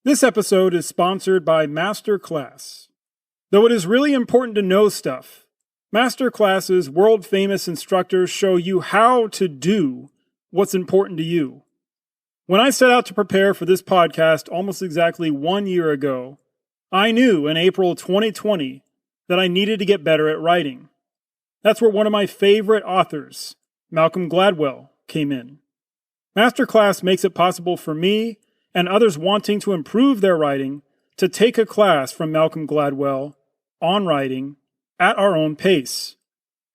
This episode is sponsored by Masterclass. Though it is really important to know stuff, Masterclass's world-famous instructors show you how to do what's important to you. When I set out to prepare for this podcast almost exactly 1 year ago, I knew in April 2020 that I needed to get better at writing. That's where one of my favorite authors, Malcolm Gladwell, came in. Masterclass makes it possible for me and others wanting to improve their writing to take a class from Malcolm Gladwell on writing at our own pace.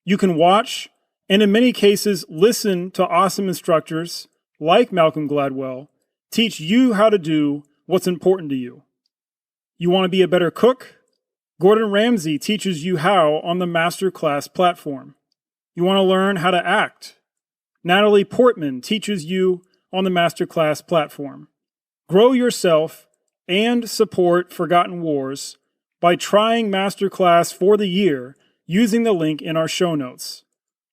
You can watch, and in many cases listen to awesome instructors like Malcolm Gladwell teach you how to do what's important to you. You want to be a better cook? Gordon Ramsay teaches you how on the Masterclass platform. You want to learn how to act? Natalie Portman teaches you on the Masterclass platform. Grow yourself and support Forgotten Wars by trying Masterclass for the year using the link in our show notes.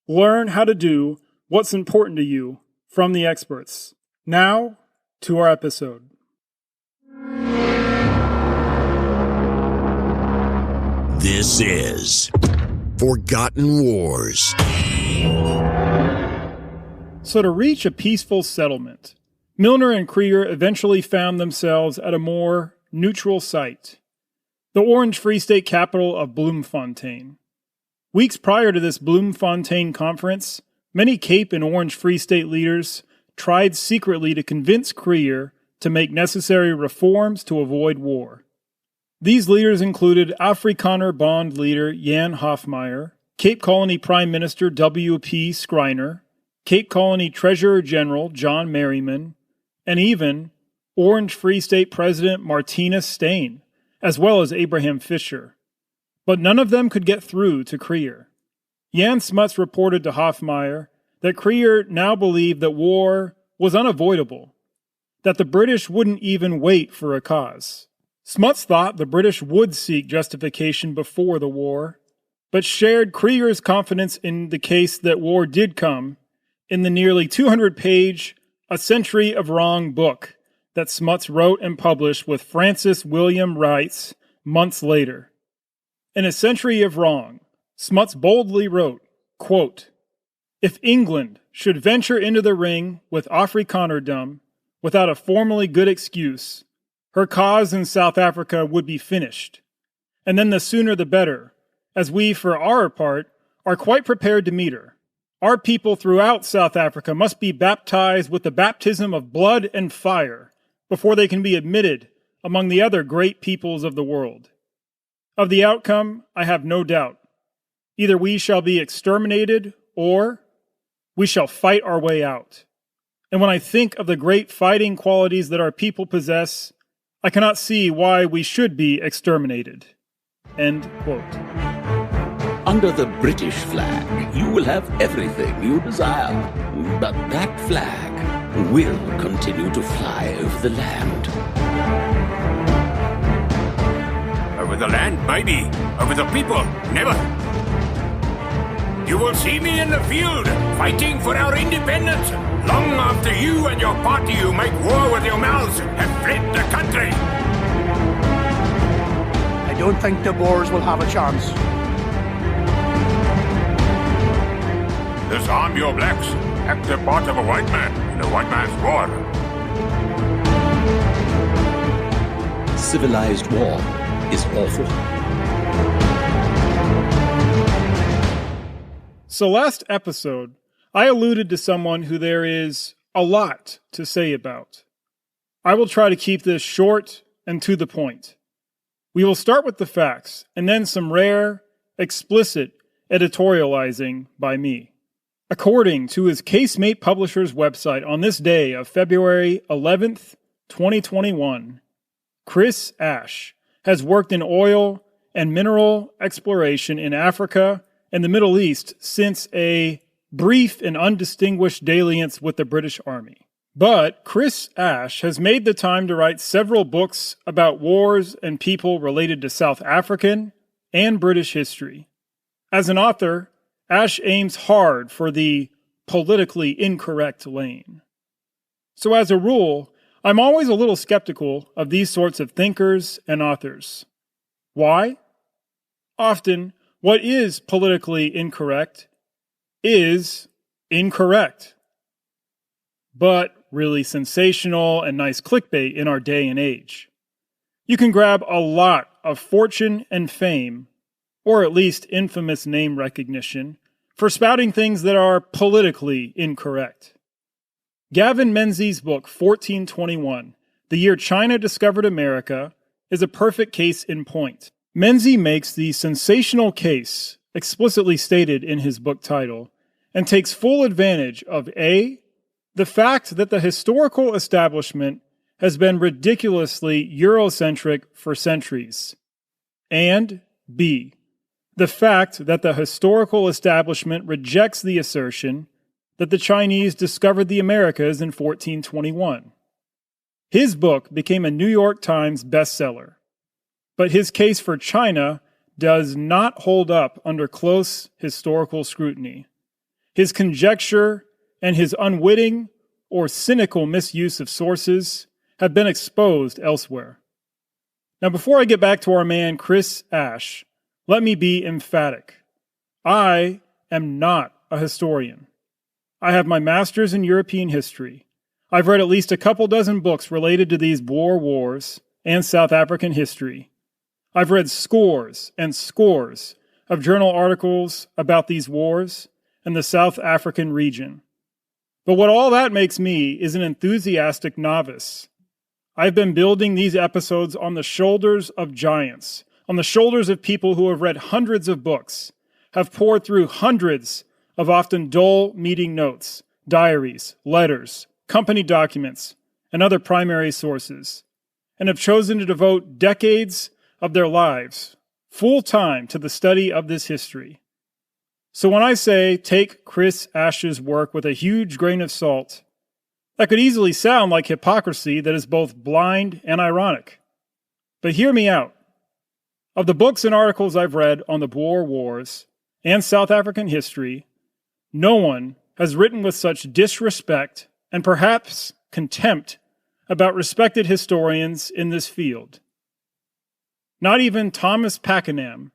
Learn how to do what's important to you from the experts. Now, to our episode. This is Forgotten Wars. So to reach a peaceful settlement, Milner and Kruger eventually found themselves at a more neutral site, the Orange Free State capital of Bloemfontein. Weeks prior to this Bloemfontein conference, many Cape and Orange Free State leaders tried secretly to convince Kruger to make necessary reforms to avoid war. These leaders included Afrikaner Bond leader Jan Hofmeyr, Cape Colony Prime Minister W.P. Schreiner, Cape Colony Treasurer General John Merriman, and even Orange Free State President Martinus Steyn, as well as Abraham Fisher. But none of them could get through to Kruger. Jan Smuts reported to Hofmeyr that Kruger now believed that war was unavoidable, that the British wouldn't even wait for a cause. Smuts thought the British would seek justification before the war, but shared Kruger's confidence in the case that war did come in the nearly 200-page A Century of Wrong book that Smuts wrote and published with Francis William Wrights months later. In A Century of Wrong, Smuts boldly wrote, quote, "If England should venture into the ring with Afrikanerdom without a formally good excuse, her cause in South Africa would be finished, and then the sooner the better, as we, for our part, are quite prepared to meet her. Our people throughout South Africa must be baptized with the baptism of blood and fire before they can be admitted among the other great peoples of the world. Of the outcome, I have no doubt. Either we shall be exterminated or we shall fight our way out. And when I think of the great fighting qualities that our people possess, I cannot see why we should be exterminated." End quote. Under the British flag, you will have everything you desire, but that flag will continue to fly over the land. Over the land, maybe. Over the people, never. You will see me in the field, fighting for our independence, long after you and your party who make war with your mouths have fled the country. I don't think the Boers will have a chance. Disarm your blacks, active part of a white man in a white man's war. Civilized war is awful. So last episode, I alluded to someone who there is a lot to say about. I will try to keep this short and to the point. We will start with the facts, and then some rare, explicit editorializing by me. According to his Casemate Publishers website on this day of February 11th, 2021, Chris Ash has worked in oil and mineral exploration in Africa and the Middle East since a brief and undistinguished dalliance with the British Army. But Chris Ash has made the time to write several books about wars and people related to South African and British history. As an author, Ash aims hard for the politically incorrect lane. So as a rule, I'm always a little skeptical of these sorts of thinkers and authors. Why? Often, what is politically incorrect is incorrect, but really sensational and nice clickbait in our day and age. You can grab a lot of fortune and fame, or at least infamous name recognition, for spouting things that are politically incorrect. Gavin Menzies' book 1421, The Year China Discovered America, is a perfect case in point. Menzies makes the sensational case, explicitly stated in his book title, and takes full advantage of A, the fact that the historical establishment has been ridiculously Eurocentric for centuries, and B, the fact that the historical establishment rejects the assertion that the Chinese discovered the Americas in 1421. His book became a New York Times bestseller, but his case for China does not hold up under close historical scrutiny. His conjecture and his unwitting or cynical misuse of sources have been exposed elsewhere. Now, before I get back to our man Chris Ashe, let me be emphatic. I am not a historian. I have my master's in European history. I've read at least a couple dozen books related to these Boer Wars and South African history. I've read scores and scores of journal articles about these wars and the South African region. But what all that makes me is an enthusiastic novice. I've been building these episodes on the shoulders of giants, on the shoulders of people who have read hundreds of books, have poured through hundreds of often dull meeting notes, diaries, letters, company documents, and other primary sources, and have chosen to devote decades of their lives full time to the study of this history. So when I say take Chris Ashe's work with a huge grain of salt, that could easily sound like hypocrisy that is both blind and ironic. But hear me out. Of the books and articles I've read on the Boer Wars and South African history, no one has written with such disrespect and perhaps contempt about respected historians in this field. Not even Thomas Pakenham,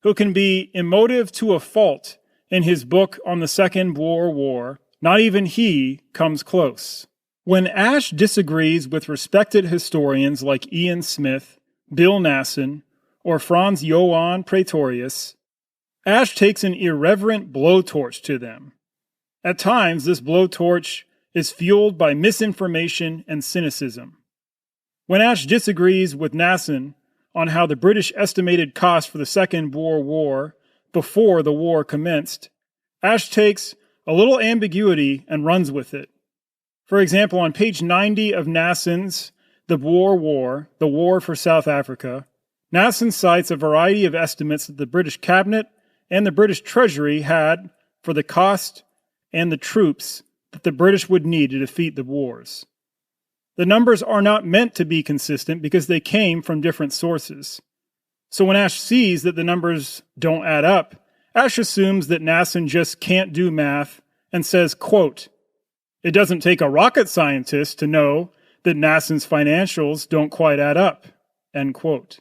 who can be emotive to a fault in his book on the Second Boer War, not even he comes close. When Ashe disagrees with respected historians like Ian Smith, Bill Nasson, or Franz Johann Pretorius, Ashe takes an irreverent blowtorch to them. At times, this blowtorch is fueled by misinformation and cynicism. When Ashe disagrees with Nasson on how the British estimated cost for the Second Boer War before the war commenced, Ashe takes a little ambiguity and runs with it. For example, on page 90 of Nasson's The Boer War, The War for South Africa, Nasson cites a variety of estimates that the British Cabinet and the British Treasury had for the cost and the troops that the British would need to defeat the wars. The numbers are not meant to be consistent because they came from different sources. So when Ashe sees that the numbers don't add up, Ashe assumes that Nasson just can't do math and says, quote, "It doesn't take a rocket scientist to know that Nasson's financials don't quite add up," end quote.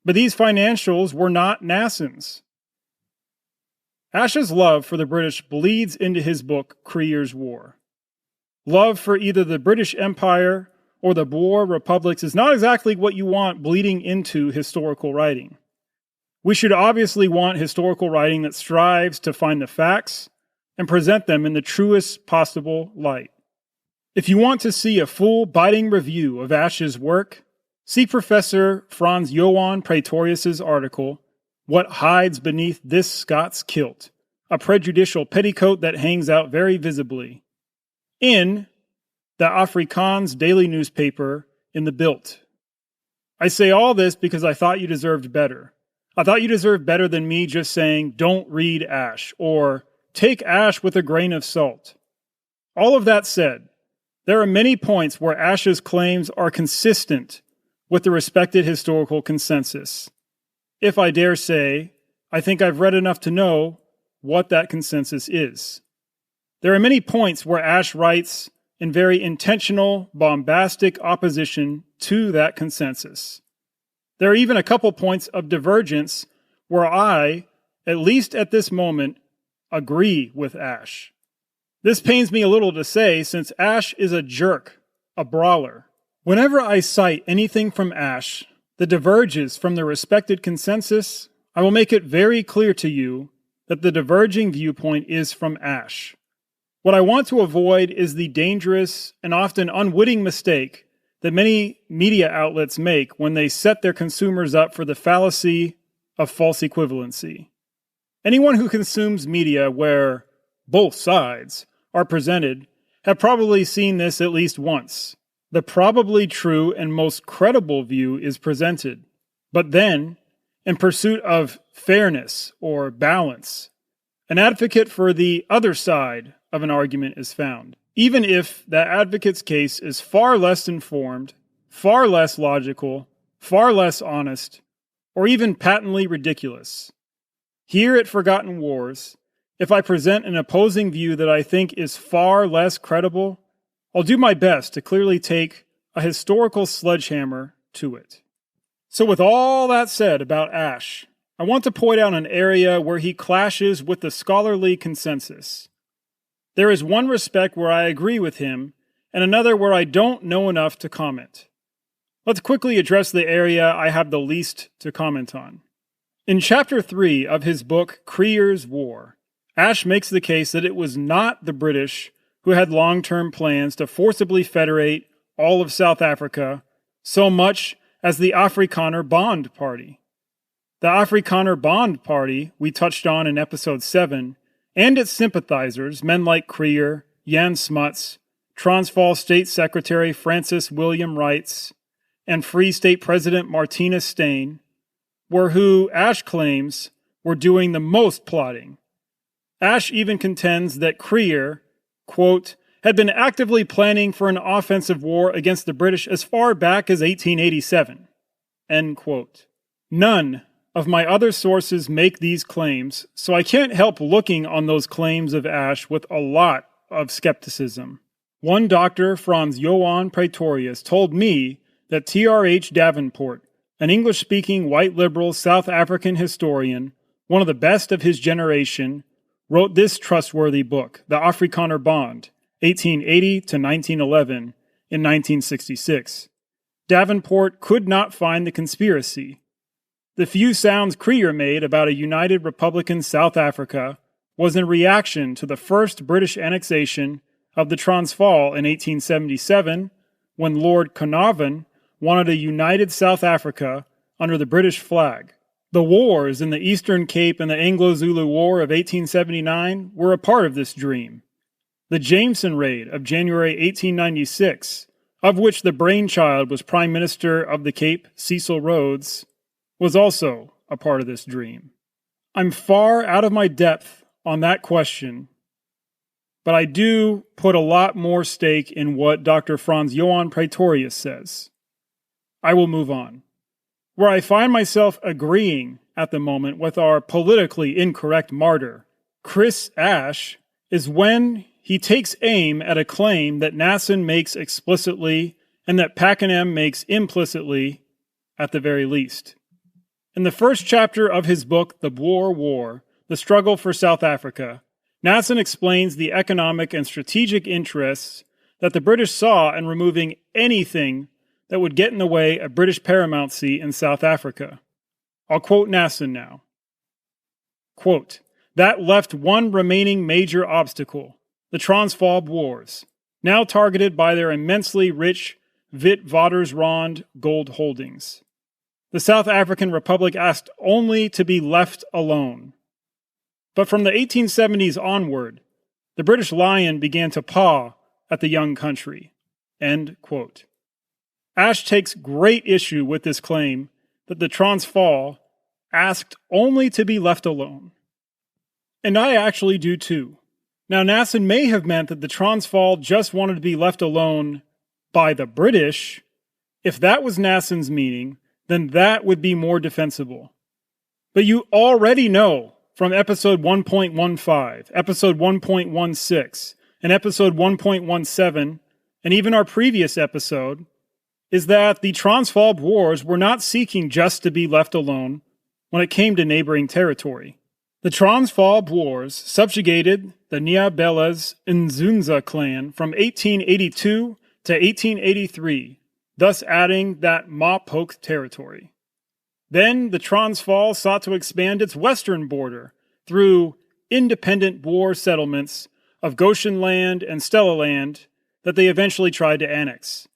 But these financials were not Nasson's. Ashe's love for the British bleeds into his book, Kruger's War. Love for either the British Empire or the Boer republics is not exactly what you want bleeding into historical writing. We should obviously want historical writing that strives to find the facts and present them in the truest possible light. If you want to see a full, biting review of Ashe's work, see Professor Franz Johann Pretorius's article, What Hides Beneath This Scots Kilt, a prejudicial petticoat that hangs out very visibly, in the Afrikaans daily newspaper in the Bild. I say all this because I thought you deserved better. I thought you deserved better than me just saying, don't read Ashe, or take Ashe with a grain of salt. All of that said, there are many points where Ashe's claims are consistent with the respected historical consensus. If I dare say, I think I've read enough to know what that consensus is. There are many points where Ashe writes in very intentional, bombastic opposition to that consensus. There are even a couple points of divergence where I, at least at this moment, agree with Ash. This pains me a little to say, since Ash is a jerk, a brawler. Whenever I cite anything from Ash that diverges from the respected consensus, I will make it very clear to you that the diverging viewpoint is from Ash. What I want to avoid is the dangerous and often unwitting mistake that many media outlets make when they set their consumers up for the fallacy of false equivalency. Anyone who consumes media where both sides are presented have probably seen this at least once. The probably true and most credible view is presented, but then, in pursuit of fairness or balance, an advocate for the other side of an argument is found, even if that advocate's case is far less informed, far less logical, far less honest, or even patently ridiculous. Here at Forgotten Wars, if I present an opposing view that I think is far less credible, I'll do my best to clearly take a historical sledgehammer to it. So with all that said about Ash, I want to point out an area where he clashes with the scholarly consensus. There is one respect where I agree with him, and another where I don't know enough to comment. Let's quickly address the area I have the least to comment on. In Chapter 3 of his book, Kruger's War, Ash makes the case that it was not the British who had long-term plans to forcibly federate all of South Africa so much as the Afrikaner Bond Party. The Afrikaner Bond Party we touched on in Episode 7, and its sympathizers, men like Kruger, Jan Smuts, Transvaal State Secretary Francis William Wrights, and Free State President Martinus Steyn, were who Ash claims were doing the most plotting. Ash even contends that Kruger, quote, had been actively planning for an offensive war against the British as far back as 1887, end quote. None of my other sources make these claims, so I can't help looking on those claims of Ash with a lot of skepticism. One Dr. Franz Johann Praetorius told me that T.R.H. Davenport, an English-speaking white liberal South African historian, one of the best of his generation, wrote this trustworthy book, The Afrikaner Bond, 1880 to 1911, in 1966. Davenport could not find the conspiracy. The few sounds Kruger made about a united Republican South Africa was in reaction to the first British annexation of the Transvaal in 1877, when Lord Carnarvon wanted a united South Africa under the British flag. The wars in the Eastern Cape and the Anglo-Zulu War of 1879 were a part of this dream. The Jameson Raid of January 1896, of which the brainchild was Prime Minister of the Cape, Cecil Rhodes, was also a part of this dream. I'm far out of my depth on that question, but I do put a lot more stake in what Dr. Franz Johann Praetorius says. I will move on. Where I find myself agreeing at the moment with our politically incorrect martyr, Chris Ash, is when he takes aim at a claim that Nasson makes explicitly and that Pakenham makes implicitly, at the very least. In the first chapter of his book, The Boer War, The Struggle for South Africa, Nasson explains the economic and strategic interests that the British saw in removing anything that would get in the way of British paramountcy in South Africa. I'll quote Nasson now. Quote, that left one remaining major obstacle, the Transvaal Wars, now targeted by their immensely rich Witwatersrand gold holdings. The South African Republic asked only to be left alone. But from the 1870s onward, the British lion began to paw at the young country. End quote. Ash takes great issue with this claim that the Transvaal asked only to be left alone. And I actually do too. Now, Nasson may have meant that the Transvaal just wanted to be left alone by the British. If that was Nasson's meaning, then that would be more defensible. But you already know from episode 1.15, episode 1.16, and episode 1.17 and even our previous episode, is that the Transvaal Boers were not seeking just to be left alone when it came to neighboring territory. The Transvaal Boers subjugated the Nyabelas Nzunza clan from 1882 to 1883, thus adding that Mapoke territory. Then the Transvaal sought to expand its western border through independent Boer settlements of Goshen land and Stella land that they eventually tried to annex.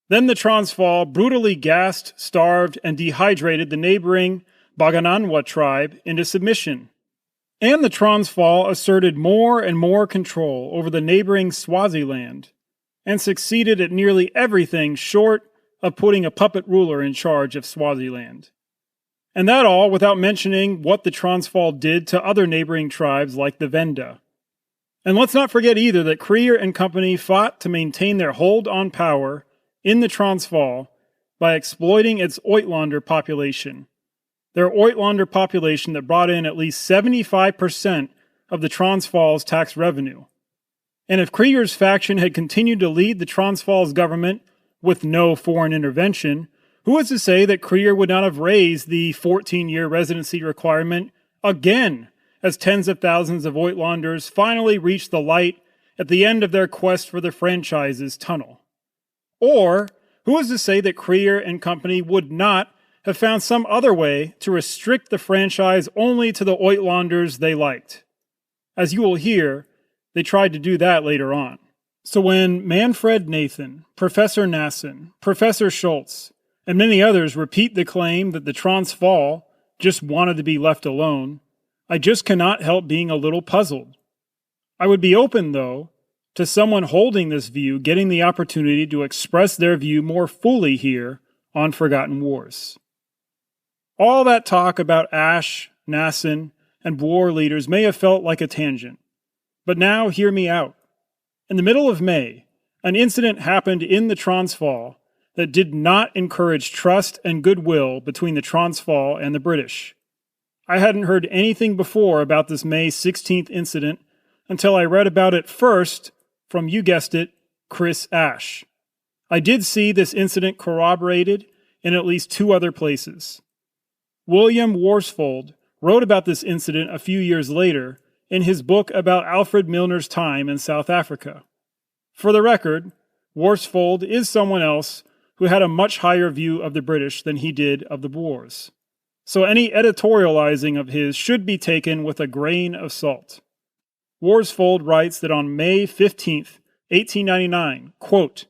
Then the Transvaal brutally gassed, starved, and dehydrated the neighboring Bagananwa tribe into submission. And the Transvaal asserted more and more control over the neighboring Swaziland, and succeeded at nearly everything short of putting a puppet ruler in charge of Swaziland. And that all without mentioning what the Transvaal did to other neighboring tribes like the Venda. And let's not forget either that Kruger and company fought to maintain their hold on power in the Transvaal by exploiting its Uitlander population. Their Uitlander population that brought in at least 75% of the Transvaal's tax revenue. And if Kruger's faction had continued to lead the Transvaal's government with no foreign intervention, who is to say that Kruger would not have raised the 14-year residency requirement again as tens of thousands of Uitlanders finally reached the light at the end of their quest for the franchise's tunnel? Or who is to say that Kruger and company would not have found some other way to restrict the franchise only to the Uitlanders they liked? As you will hear, they tried to do that later on. So when Manfred Nathan, Professor Nasson, Professor Schultz, and many others repeat the claim that the Transvaal just wanted to be left alone, I just cannot help being a little puzzled. I would be open, though, to someone holding this view getting the opportunity to express their view more fully here on Forgotten Wars. All that talk about Ash, Nasson, and Boer leaders may have felt like a tangent, but now hear me out. In the middle of May, an incident happened in the Transvaal that did not encourage trust and goodwill between the Transvaal and the British. I hadn't heard anything before about this May 16th incident until I read about it first from, you guessed it, Chris Ash. I did see this incident corroborated in at least two other places. William Worsfold wrote about this incident a few years later in his book about Alfred Milner's time in South Africa. For the record, Worsfold is someone else who had a much higher view of the British than he did of the Boers. So any editorializing of his should be taken with a grain of salt. Worsfold writes that on May 15th, 1899, quote,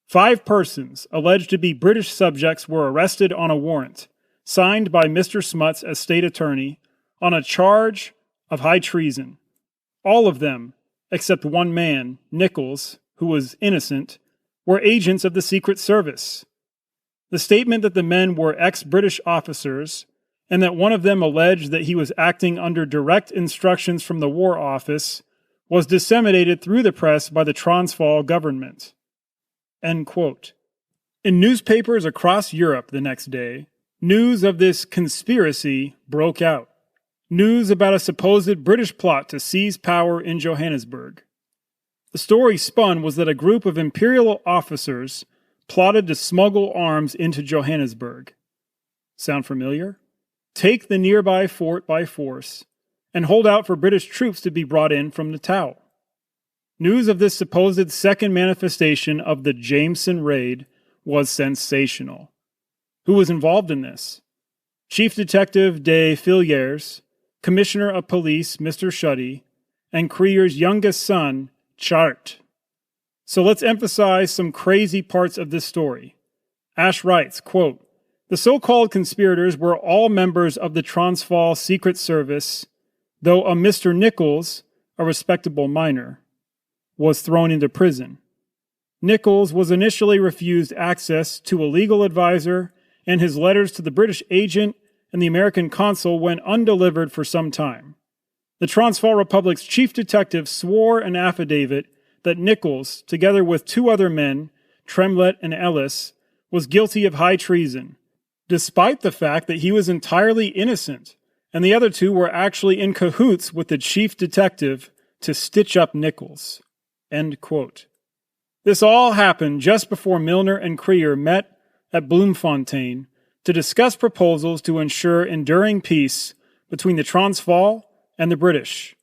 5 persons alleged to be British subjects were arrested on a warrant, signed by Mr. Smuts as state attorney, on a charge of high treason. All of them, except one man, Nichols, who was innocent, were agents of the Secret Service. The statement that the men were ex-British officers and that one of them alleged that he was acting under direct instructions from the War Office was disseminated through the press by the Transvaal government. End quote. In newspapers across Europe the next day, news of this conspiracy broke out. News about a supposed British plot to seize power in Johannesburg. The story spun was that a group of imperial officers plotted to smuggle arms into Johannesburg. Sound familiar? Take the nearby fort by force and hold out for British troops to be brought in from Natal. News of this supposed second manifestation of the Jameson raid was sensational. Who was involved in this? Chief Detective de Villiers, Commissioner of Police Mr. Shuddy, and Kruger's youngest son, Chart. So let's emphasize some crazy parts of this story. Ash writes, quote, the so-called conspirators were all members of the Transvaal Secret Service, though a Mr. Nichols, a respectable miner, was thrown into prison. Nichols was initially refused access to a legal advisor, and his letters to the British agent and the American consul went undelivered for some time. The Transvaal Republic's chief detective swore an affidavit that Nichols, together with 2 other men, Tremlett and Ellis, was guilty of high treason, despite the fact that he was entirely innocent, and the other 2 were actually in cahoots with the chief detective to stitch up Nichols. End quote. This all happened just before Milner and Kruger met at Bloemfontein to discuss proposals to ensure enduring peace between the Transvaal and the British.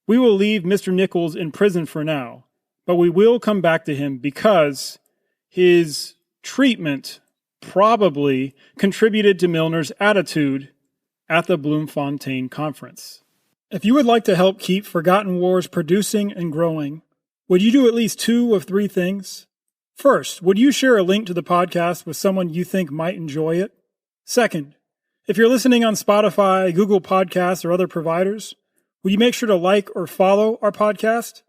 We will leave Mr. Nichols in prison for now, but we will come back to him because his treatment probably contributed to Milner's attitude at the Bloemfontein conference. If you would like to help keep Forgotten Wars producing and growing, would you do at least 2 of 3 things? First, would you share a link to the podcast with someone you think might enjoy it? Second, if you're listening on Spotify, Google Podcasts, or other providers, will you make sure to like or follow our podcast?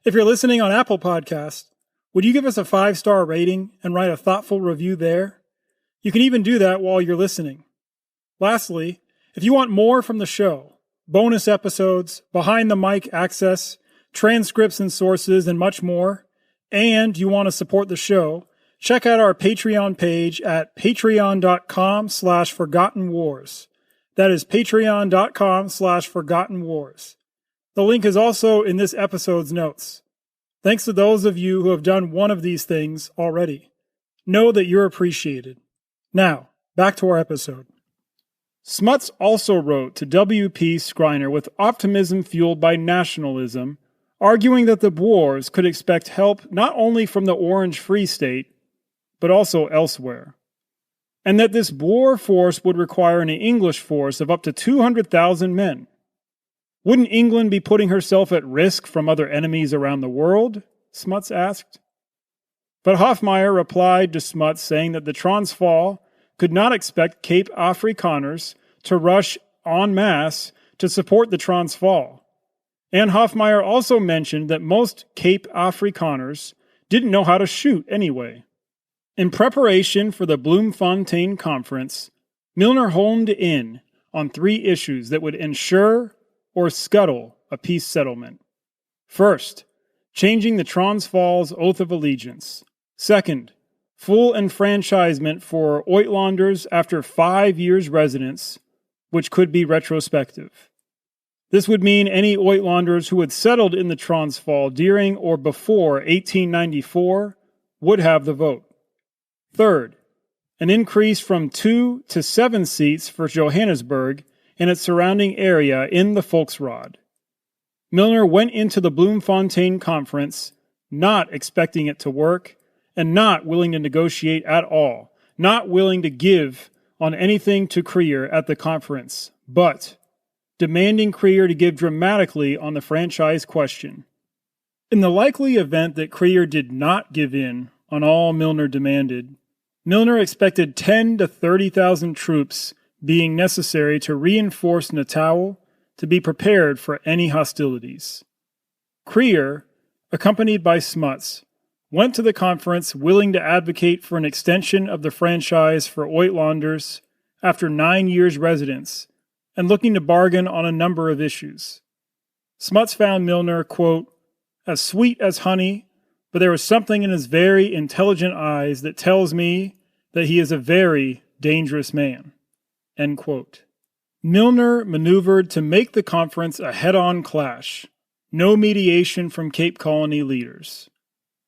If you're listening on Apple Podcasts, would you give us a 5-star rating and write a thoughtful review there? You can even do that while you're listening. Lastly, if you want more from the show, bonus episodes, behind-the-mic access, transcripts and sources, and much more, and you want to support the show, check out our Patreon page at patreon.com/ForgottenWars. That is patreon.com/ForgottenWars. The link is also in this episode's notes. Thanks to those of you who have done one of these things already. Know that you're appreciated. Now, back to our episode. Smuts also wrote to W.P. Schreiner with optimism fueled by nationalism, arguing that the Boers could expect help not only from the Orange Free State, but also elsewhere, and that this Boer force would require an English force of up to 200,000 men. Wouldn't England be putting herself at risk from other enemies around the world? Smuts asked. But Hofmeyr replied to Smuts saying that the Transvaal could not expect Cape Afrikaners to rush en masse to support the Transvaal. And Hofmeyr also mentioned that most Cape Afrikaners didn't know how to shoot anyway. In preparation for the Bloemfontein conference, Milner honed in on 3 issues that would ensure or scuttle a peace settlement. First, changing the Transvaal's oath of allegiance. Second, full enfranchisement for Uitlanders after 5 years' residence, which could be retrospective. This would mean any Uitlanders who had settled in the Transvaal during or before 1894 would have the vote. Third, an increase from 2 to 7 seats for Johannesburg and its surrounding area in the Volksraad. Milner went into the Bloemfontein conference not expecting it to work and not willing to negotiate at all, not willing to give on anything to Kruger at the conference, but demanding Kruger to give dramatically on the franchise question. In the likely event that Kruger did not give in on all Milner demanded, Milner expected 10 to 30,000 troops being necessary to reinforce Natal to be prepared for any hostilities. Kruger, accompanied by Smuts, went to the conference willing to advocate for an extension of the franchise for Uitlanders after 9 years' residence and looking to bargain on a number of issues. Smuts found Milner, quote, as sweet as honey, but there was something in his very intelligent eyes that tells me that he is a very dangerous man, end quote. Milner maneuvered to make the conference a head-on clash, no mediation from Cape Colony leaders.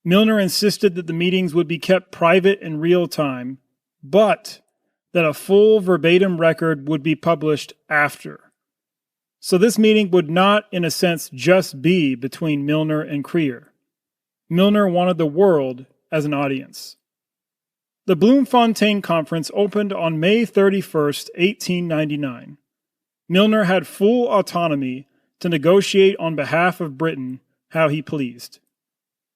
Milner insisted that the meetings would be kept private in real time, but that a full verbatim record would be published after. So this meeting would not, in a sense, just be between Milner and Kruger. Milner wanted the world as an audience. The Bloemfontein Conference opened on May 31st, 1899. Milner had full autonomy to negotiate on behalf of Britain how he pleased.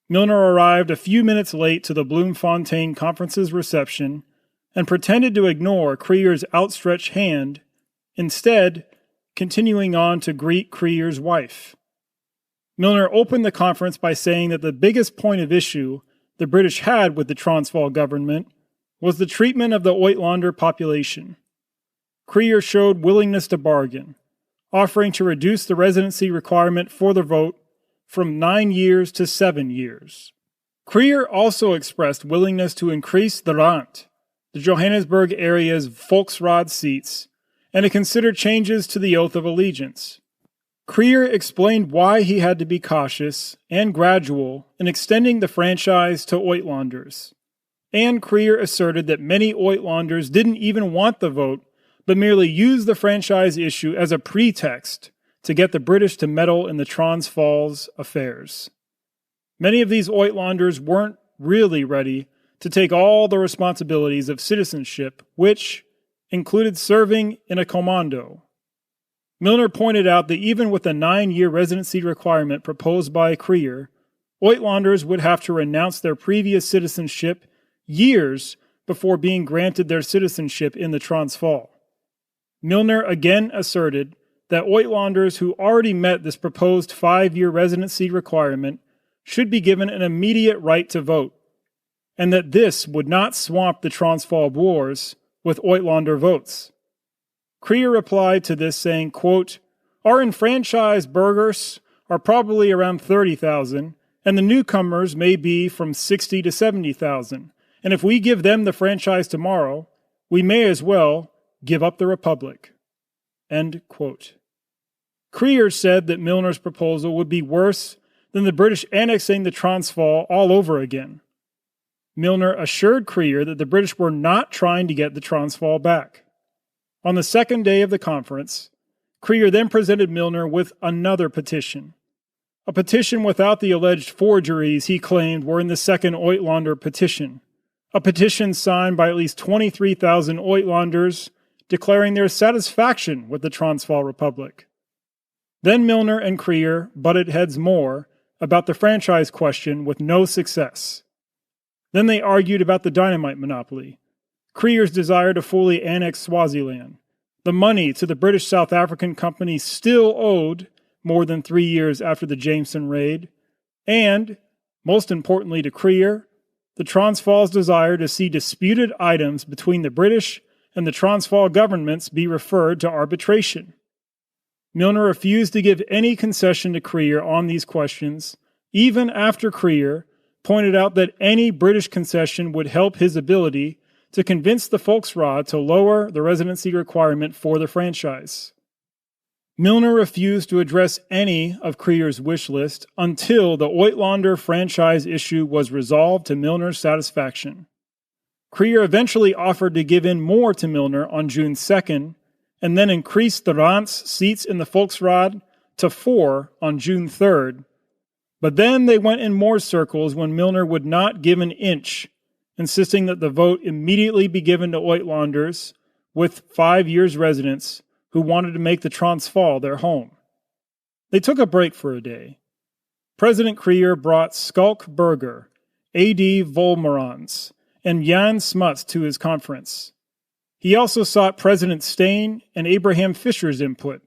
Milner arrived a few minutes late to the Bloemfontein Conference's reception and pretended to ignore Kruger's outstretched hand, instead continuing on to greet Kruger's wife. Milner opened the conference by saying that the biggest point of issue the British had with the Transvaal government was the treatment of the Uitlander population. Kruger showed willingness to bargain, offering to reduce the residency requirement for the vote from 9 years to 7 years. Kruger also expressed willingness to increase the Rand, the Johannesburg area's Volksraad seats, and to consider changes to the oath of allegiance. Kruger explained why he had to be cautious and gradual in extending the franchise to Uitlanders. And Kruger asserted that many Uitlanders didn't even want the vote, but merely used the franchise issue as a pretext to get the British to meddle in the Transvaal's affairs. Many of these Uitlanders weren't really ready to take all the responsibilities of citizenship, which included serving in a commando. Milner pointed out that even with the 9-year residency requirement proposed by Kruger, Uitlanders would have to renounce their previous citizenship years before being granted their citizenship in the Transvaal. Milner again asserted that Uitlanders who already met this proposed 5-year residency requirement should be given an immediate right to vote, and that this would not swamp the Transvaal Boers with Uitlander votes. Kruger replied to this saying, quote, "Our enfranchised burghers are probably around 30,000, and the newcomers may be from 60 to 70,000, and if we give them the franchise tomorrow, we may as well give up the Republic." End quote. Kruger said that Milner's proposal would be worse than the British annexing the Transvaal all over again. Milner assured Kruger that the British were not trying to get the Transvaal back. On the second day of the conference, Kruger then presented Milner with another petition, a petition without the alleged forgeries he claimed were in the second Uitlander petition, a petition signed by at least 23,000 Uitlanders declaring their satisfaction with the Transvaal Republic. Then Milner and Kruger butted heads more about the franchise question with no success. Then they argued about the dynamite monopoly, Kruger's desire to fully annex Swaziland, the money to the British South African Company still owed more than 3 years after the Jameson raid, and, most importantly to Kruger, the Transvaal's desire to see disputed items between the British and the Transvaal governments be referred to arbitration. Milner refused to give any concession to Kruger on these questions, even after Kruger pointed out that any British concession would help his ability to convince the Volksraad to lower the residency requirement for the franchise. Milner refused to address any of Kruger's wish list until the Uitlander franchise issue was resolved to Milner's satisfaction. Kruger eventually offered to give in more to Milner on June 2nd, and then increased the Rand's seats in the Volksraad to 4 on June 3rd. But then they went in more circles when Milner would not give an inch, insisting that the vote immediately be given to Uitlanders with 5 years residence who wanted to make the Transvaal their home. They took a break for a day. President Kruger brought Schalk Burger, A.D. Volmerans, and Jan Smuts to his conference. He also sought President Steyn and Abraham Fisher's input.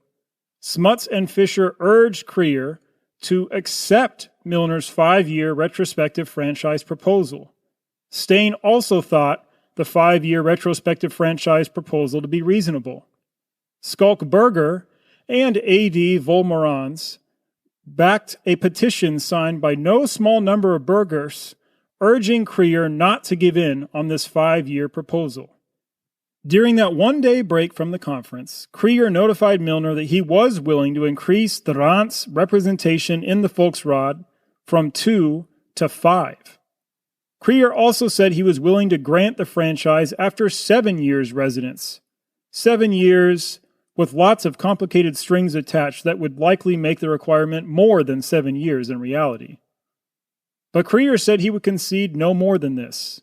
Smuts and Fisher urged Kruger to accept Milner's 5-year retrospective franchise proposal. Steyn also thought the 5-year retrospective franchise proposal to be reasonable. Schalk Burger and A.D. Volmerans backed a petition signed by no small number of burghers urging Kruger not to give in on this 5-year proposal. During that one-day break from the conference, Kruger notified Milner that he was willing to increase the Rand's representation in the Volksraad from 2 to 5. Kruger also said he was willing to grant the franchise after 7 years residence. 7 years with lots of complicated strings attached that would likely make the requirement more than 7 years in reality. But Kruger said he would concede no more than this.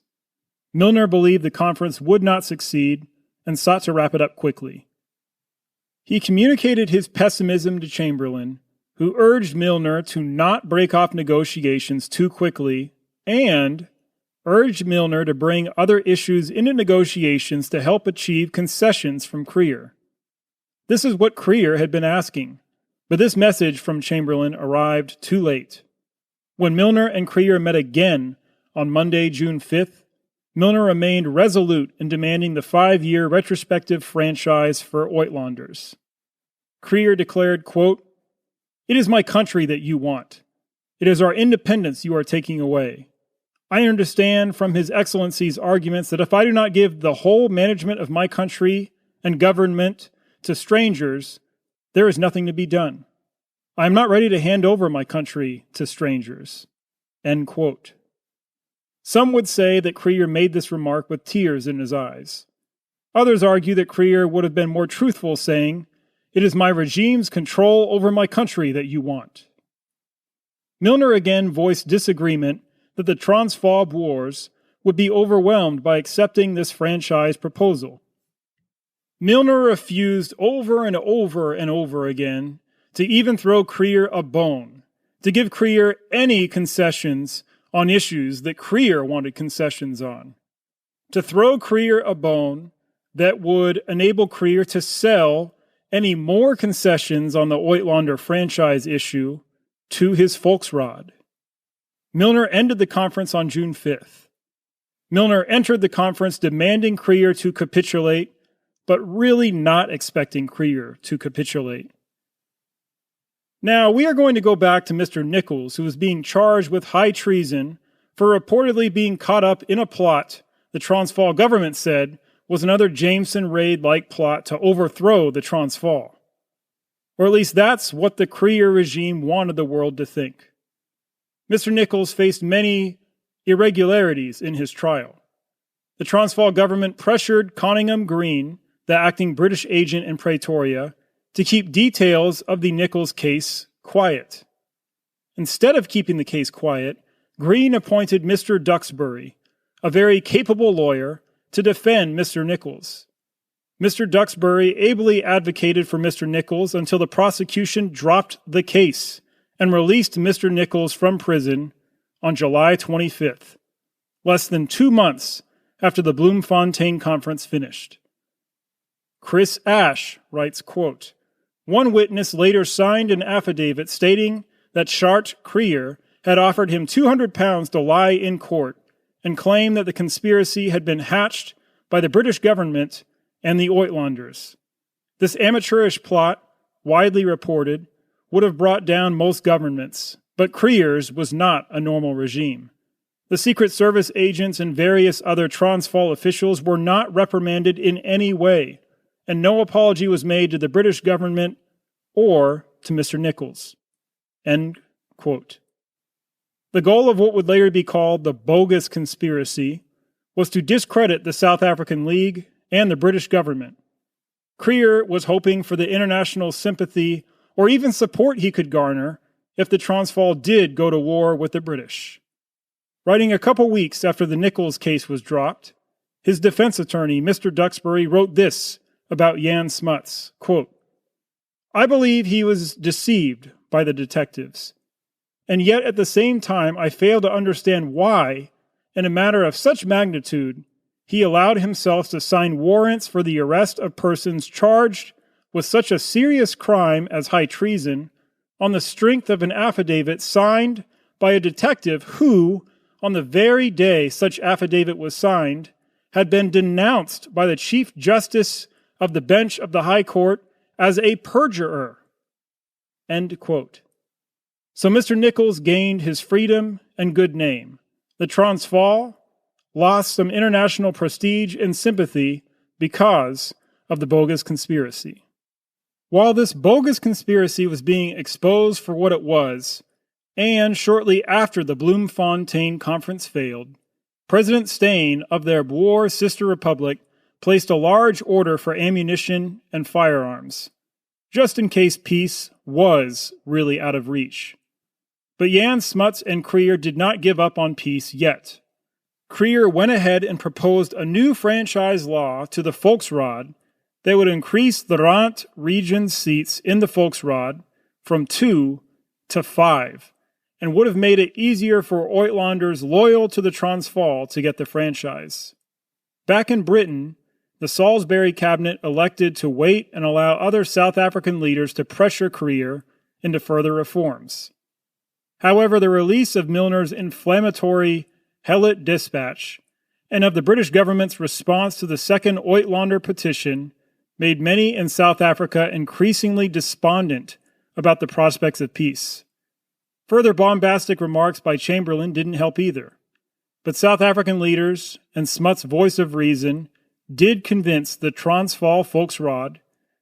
Milner believed the conference would not succeed and sought to wrap it up quickly. He communicated his pessimism to Chamberlain, who urged Milner to not break off negotiations too quickly and urged Milner to bring other issues into negotiations to help achieve concessions from Kruger. This is what Kruger had been asking, but this message from Chamberlain arrived too late. When Milner and Kruger met again on Monday, June 5th, Milner remained resolute in demanding the 5-year retrospective franchise for Uitlanders. Kruger declared, quote, "It is my country that you want. It is our independence you are taking away. I understand from His Excellency's arguments that if I do not give the whole management of my country and government to strangers, there is nothing to be done. I am not ready to hand over my country to strangers." End quote. Some would say that Kruger made this remark with tears in his eyes. Others argue that Kruger would have been more truthful, saying, "It is my regime's control over my country that you want." Milner again voiced disagreement that the Transvaal Boers would be overwhelmed by accepting this franchise proposal. Milner refused over and over and over again to even throw Kruger a bone, to give Kruger any concessions on issues that Kruger wanted concessions on, to throw Kruger a bone that would enable Kruger to sell any more concessions on the Uitlander franchise issue to his Volksraad. Milner ended the conference on June 5th. Milner entered the conference demanding Kruger to capitulate, but really not expecting Kruger to capitulate. Now, we are going to go back to Mr. Nichols, who was being charged with high treason for reportedly being caught up in a plot the Transvaal government said was another Jameson raid-like plot to overthrow the Transvaal. Or at least that's what the Kruger regime wanted the world to think. Mr. Nichols faced many irregularities in his trial. The Transvaal government pressured Conyngham Green, the acting British agent in Pretoria, to keep details of the Nichols case quiet. Instead of keeping the case quiet, Green appointed Mr. Duxbury, a very capable lawyer, to defend Mr. Nichols. Mr. Duxbury ably advocated for Mr. Nichols until the prosecution dropped the case and released Mr. Nichols from prison on July 25th, less than 2 months after the Bloemfontein conference finished. Chris Ash writes, quote, "One witness later signed an affidavit stating that Chart Kruger had offered him £200 to lie in court and claimed that the conspiracy had been hatched by the British government and the Uitlanders. This amateurish plot, widely reported, would have brought down most governments, but Kruger's was not a normal regime. The Secret Service agents and various other Transvaal officials were not reprimanded in any way, and no apology was made to the British government or to Mr. Nichols." End quote. The goal of what would later be called the bogus conspiracy was to discredit the South African League and the British government. Kruger was hoping for the international sympathy or even support he could garner if the Transvaal did go to war with the British. Writing a couple weeks after the Nichols case was dropped, his defense attorney, Mr. Duxbury, wrote this about Jan Smuts, quote, "I believe he was deceived by the detectives, and yet at the same time I fail to understand why, in a matter of such magnitude, he allowed himself to sign warrants for the arrest of persons charged with such a serious crime as high treason on the strength of an affidavit signed by a detective who, on the very day such affidavit was signed, had been denounced by the Chief Justice of the bench of the High Court as a perjurer." End quote. So Mr. Nichols gained his freedom and good name. The Transvaal lost some international prestige and sympathy because of the bogus conspiracy. While this bogus conspiracy was being exposed for what it was, and shortly after the Bloemfontein conference failed, President Steyn of their Boer sister republic placed a large order for ammunition and firearms, just in case peace was really out of reach. But Jan Smuts and Kruger did not give up on peace yet. Kruger went ahead and proposed a new franchise law to the Volksraad that would increase the Rand region's seats in the Volksraad from 2 to 5, and would have made it easier for Uitlanders loyal to the Transvaal to get the franchise. Back in Britain, the Salisbury cabinet elected to wait and allow other South African leaders to pressure Kruger into further reforms. However, the release of Milner's inflammatory Hellet dispatch and of the British government's response to the Second Uitlander petition made many in South Africa increasingly despondent about the prospects of peace. Further bombastic remarks by Chamberlain didn't help either, but South African leaders and Smuts' voice of reason did convince the Transvaal Volksraad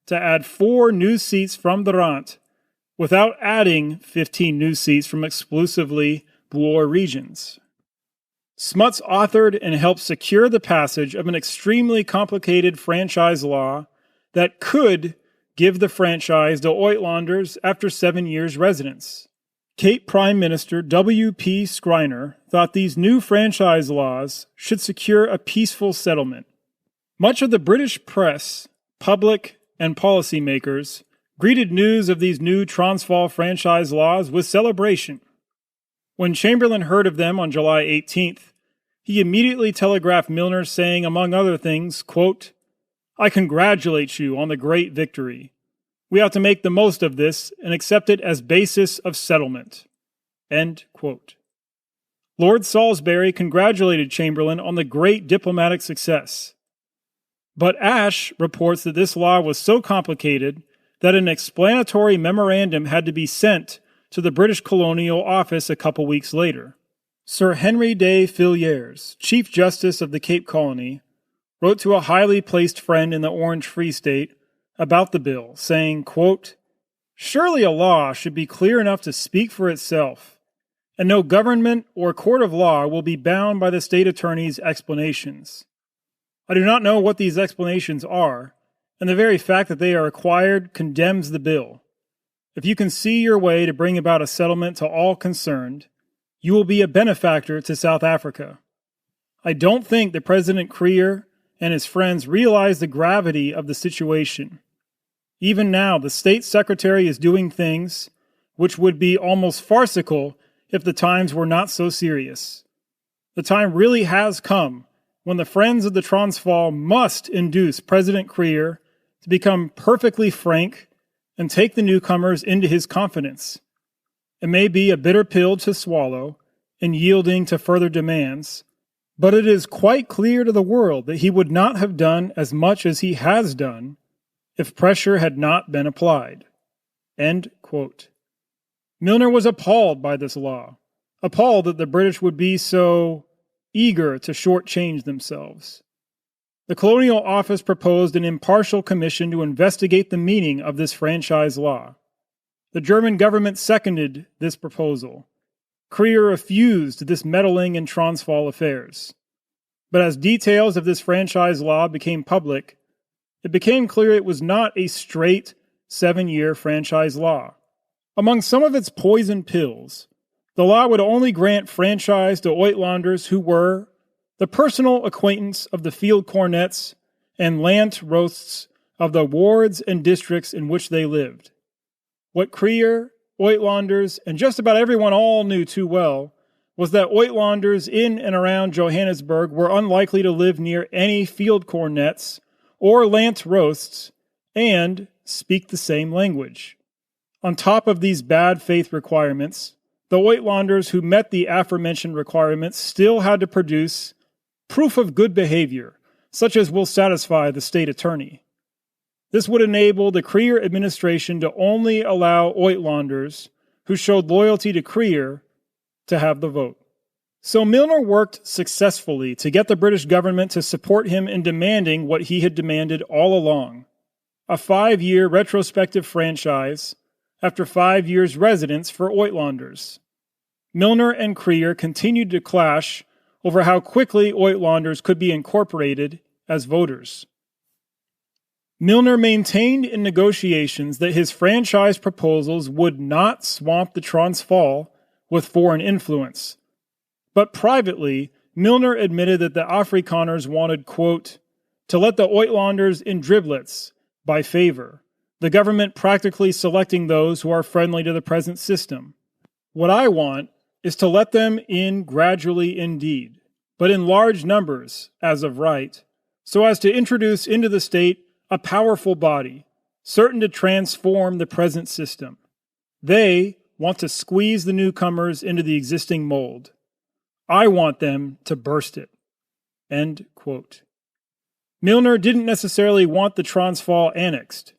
to add 4 new seats from the Rand, without adding 15 new seats from exclusively Boer regions. Smuts authored and helped secure the passage of an extremely complicated franchise law that could give the franchise to Uitlanders after 7 years' residence. Cape Prime Minister W.P. Schreiner thought these new franchise laws should secure a peaceful settlement. Much of the British press, public, and policymakers greeted news of these new Transvaal franchise laws with celebration. When Chamberlain heard of them on July 18th, he immediately telegraphed Milner saying, among other things, quote, "I congratulate you on the great victory. We ought to make the most of this and accept it as basis of settlement." End quote. Lord Salisbury congratulated Chamberlain on the great diplomatic success. But Ash reports that this law was so complicated that an explanatory memorandum had to be sent to the British Colonial Office a couple weeks later. Sir Henry de Villiers, Chief Justice of the Cape Colony, wrote to a highly placed friend in the Orange Free State about the bill, saying, quote, "Surely a law should be clear enough to speak for itself, and no government or court of law will be bound by the state attorney's explanations. I do not know what these explanations are, and the very fact that they are required condemns the bill. If you can see your way to bring about a settlement to all concerned, you will be a benefactor to South Africa. I don't think that President Kruger and his friends realize the gravity of the situation. Even now, the State Secretary is doing things which would be almost farcical if the times were not so serious. The time really has come when the friends of the Transvaal must induce President Kruger to become perfectly frank and take the newcomers into his confidence. It may be a bitter pill to swallow in yielding to further demands, but it is quite clear to the world that he would not have done as much as he has done if pressure had not been applied." End quote. Milner was appalled by this law, appalled that the British would be so eager to shortchange themselves. The Colonial Office proposed an impartial commission to investigate the meaning of this franchise law. The German government seconded this proposal. Kruger refused this meddling in Transvaal affairs. But as details of this franchise law became public, it became clear it was not a straight 7-year franchise law. Among some of its poison pills, the law would only grant franchise to Uitlanders who were the personal acquaintance of the field cornets and land roasts of the wards and districts in which they lived. What Kruger, Uitlanders, and just about everyone all knew too well was that Uitlanders in and around Johannesburg were unlikely to live near any field cornets or land roasts and speak the same language. On top of these bad faith requirements, the Uitlanders who met the aforementioned requirements still had to produce proof of good behavior, such as will satisfy the state attorney. This would enable the Kruger administration to only allow Uitlanders who showed loyalty to Kruger to have the vote. So Milner worked successfully to get the British government to support him in demanding what he had demanded all along: a 5-year retrospective franchise after 5 years' residence for Uitlanders. Milner and Kruger continued to clash over how quickly Uitlanders could be incorporated as voters. Milner maintained in negotiations that his franchise proposals would not swamp the Transvaal with foreign influence. But privately, Milner admitted that the Afrikaners wanted, quote, to let the Uitlanders in driblets, by favor, the government practically selecting those who are friendly to the present system. What I want is to let them in gradually indeed, but in large numbers, as of right, so as to introduce into the state a powerful body, certain to transform the present system. They want to squeeze the newcomers into the existing mold. I want them to burst it. End quote. Milner didn't necessarily want the Transvaal annexed.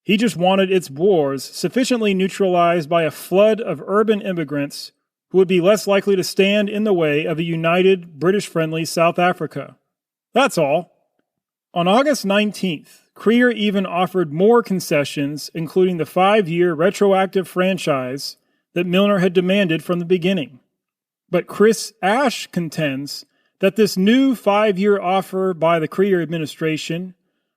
He just wanted its Boers sufficiently neutralized by a flood of urban immigrants who would be less likely to stand in the way of a united, British-friendly South Africa. That's all. On August 19th, Kruger even offered more concessions, including the 5-year retroactive franchise that Milner had demanded from the beginning. But Chris Ashe contends that this new 5-year offer by the Kruger administration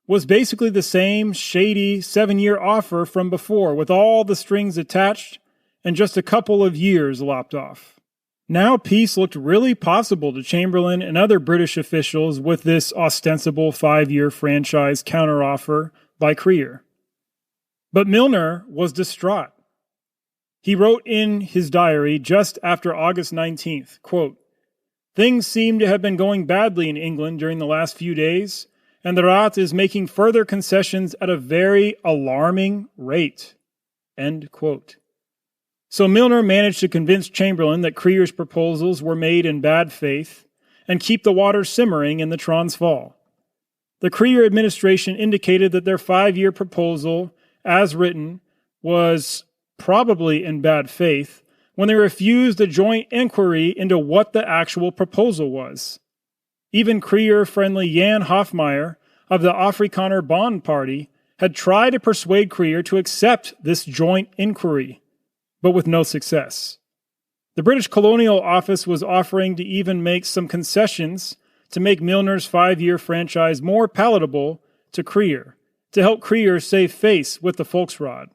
was basically the same shady 7-year offer from before, with all the strings attached and just a couple of years lopped off. Now peace looked really possible to Chamberlain and other British officials with this ostensible 5-year franchise counteroffer by Kruger. But Milner was distraught. He wrote in his diary just after August 19th, quote, "Things seem to have been going badly in England during the last few days, and the Raad is making further concessions at a very alarming rate." End quote. So Milner managed to convince Chamberlain that Kruger's proposals were made in bad faith and keep the water simmering in the Transvaal. The Kruger administration indicated that their 5-year proposal, as written, was probably in bad faith when they refused a joint inquiry into what the actual proposal was. Even Kruger-friendly Jan Hofmeyr of the Afrikaner Bond Party had tried to persuade Kruger to accept this joint inquiry, but with no success. The British Colonial Office was offering to even make some concessions to make Milner's 5-year franchise more palatable to Kruger, to help Kruger save face with the Volksraad.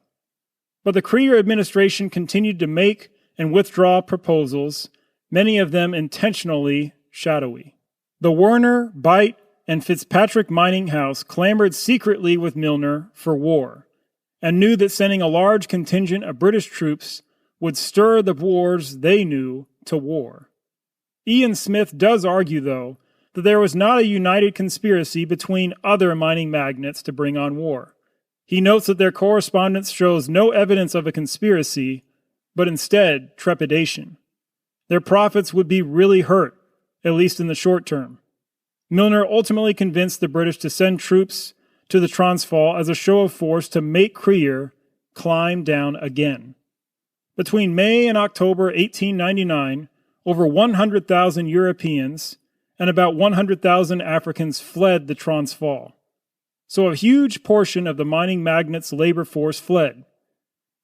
But the Kruger administration continued to make and withdraw proposals, many of them intentionally shadowy. The Werner, Beit, and Fitzpatrick Mining House clamored secretly with Milner for war, and knew that sending a large contingent of British troops would stir the Boers they knew to war. Ian Smith does argue, though, that there was not a united conspiracy between other mining magnates to bring on war. He notes that their correspondence shows no evidence of a conspiracy, but instead trepidation. Their profits would be really hurt, at least in the short term. Milner ultimately convinced the British to send troops to the Transvaal as a show of force to make Kruger climb down again. Between May and October 1899, over 100,000 Europeans and about 100,000 Africans fled the Transvaal. So a huge portion of the mining magnates' labor force fled.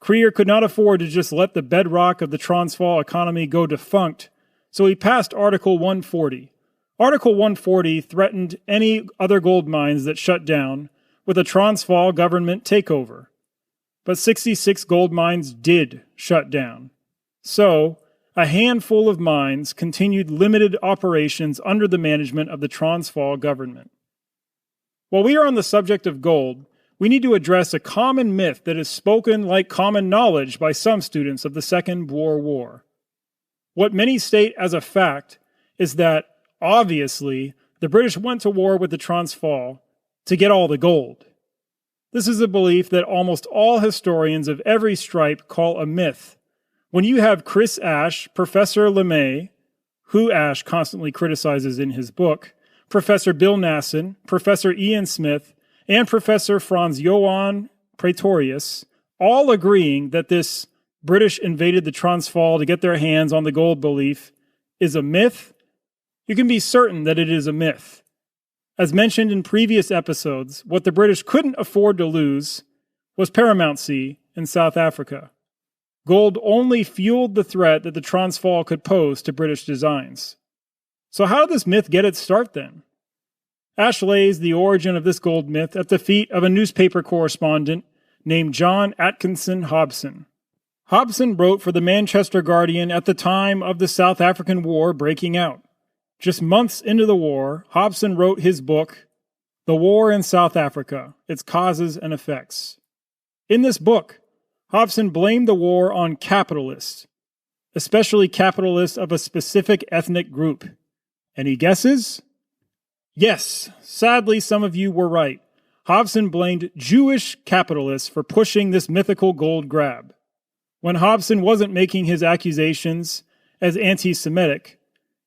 Kruger could not afford to just let the bedrock of the Transvaal economy go defunct, so he passed Article 140. Article 140 threatened any other gold mines that shut down with a Transvaal government takeover. But 66 gold mines did shut down. So, a handful of mines continued limited operations under the management of the Transvaal government. While we are on the subject of gold, we need to address a common myth that is spoken like common knowledge by some students of the Second Boer War. What many state as a fact is that, obviously, the British went to war with the Transvaal to get all the gold. This is a belief that almost all historians of every stripe call a myth. When you have Chris Ashe, Professor LeMay, who Ashe constantly criticizes in his book, Professor Bill Nasson, Professor Ian Smith, and Professor Franz Johann Praetorius, all agreeing that this British invaded the Transvaal to get their hands on the gold belief is a myth, you can be certain that it is a myth. As mentioned in previous episodes, what the British couldn't afford to lose was paramountcy in South Africa. Gold only fueled the threat that the Transvaal could pose to British designs. So how did this myth get its start then? Ashe lays the origin of this gold myth at the feet of a newspaper correspondent named John Atkinson Hobson. Hobson wrote for the Manchester Guardian at the time of the South African War breaking out. Just months into the war, Hobson wrote his book, The War in South Africa, Its Causes and Effects. In this book, Hobson blamed the war on capitalists, especially capitalists of a specific ethnic group. Any guesses? Yes, sadly some of you were right. Hobson blamed Jewish capitalists for pushing this mythical gold grab. When Hobson wasn't making his accusations as anti-Semitic,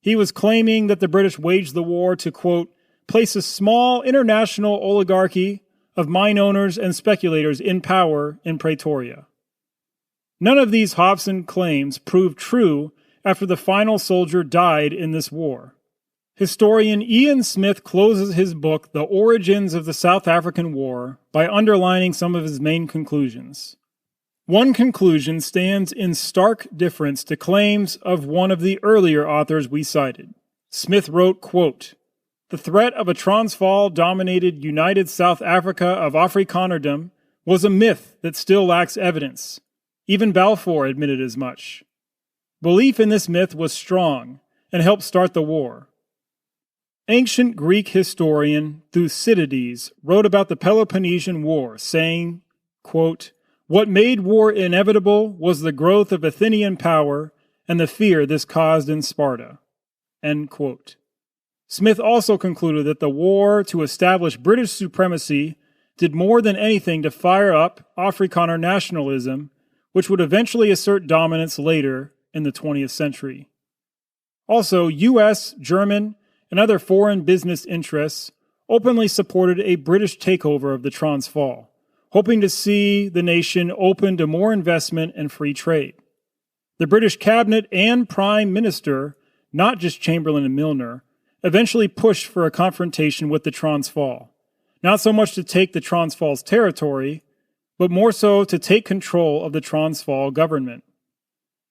he was claiming that the British waged the war to, quote, place a small international oligarchy of mine owners and speculators in power in Pretoria. None of these Hobson claims proved true after the final soldier died in this war. Historian Ian Smith closes his book, The Origins of the South African War, by underlining some of his main conclusions. One conclusion stands in stark difference to claims of one of the earlier authors we cited. Smith wrote, quote, "The threat of a Transvaal-dominated United South Africa of Afrikanerdom was a myth that still lacks evidence. Even Balfour admitted as much. Belief in this myth was strong and helped start the war. Ancient Greek historian Thucydides wrote about the Peloponnesian War, saying, quote, "What made war inevitable was the growth of Athenian power and the fear this caused in Sparta." End quote. Smith also concluded that the war to establish British supremacy did more than anything to fire up Afrikaner nationalism, which would eventually assert dominance later in the 20th century. Also, U.S., German, and other foreign business interests openly supported a British takeover of the Transvaal, hoping to see the nation open to more investment and free trade. The British cabinet and Prime Minister, not just Chamberlain and Milner, eventually pushed for a confrontation with the Transvaal, not so much to take the Transvaal's territory, but more so to take control of the Transvaal government.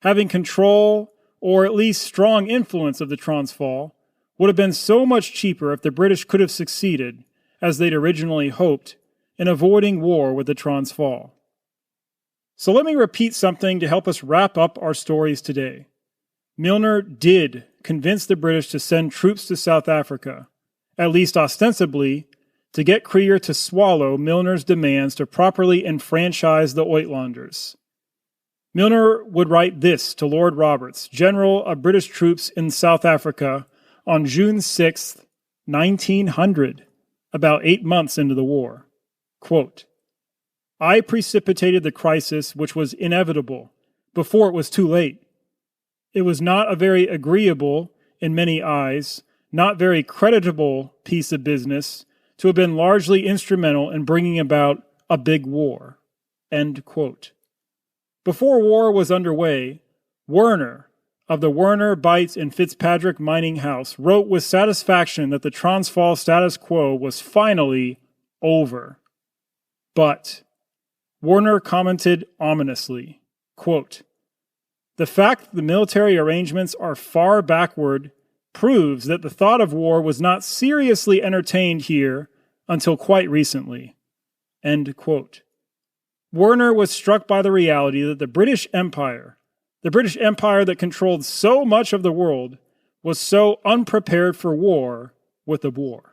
Having control, or at least strong influence of the Transvaal, would have been so much cheaper if the British could have succeeded, as they'd originally hoped, in avoiding war with the Transvaal. So let me repeat something to help us wrap up our stories today. Milner did convince the British to send troops to South Africa, at least ostensibly, to get Kruger to swallow Milner's demands to properly enfranchise the Uitlanders. Milner would write this to Lord Roberts, General of British troops in South Africa, on June 6, 1900, about 8 months into the war. Quote, "I precipitated the crisis which was inevitable before it was too late. It was not a very agreeable, in many eyes, not very creditable piece of business to have been largely instrumental in bringing about a big war." End quote. Before war was underway, Werner, of the Werner, Bites, and Fitzpatrick Mining House, wrote with satisfaction that the Transvaal status quo was finally over. But Werner commented ominously, quote, "The fact that the military arrangements are far backward proves that the thought of war was not seriously entertained here until quite recently." End quote. Werner was struck by the reality that the British Empire that controlled so much of the world, was so unprepared for war with the Boer.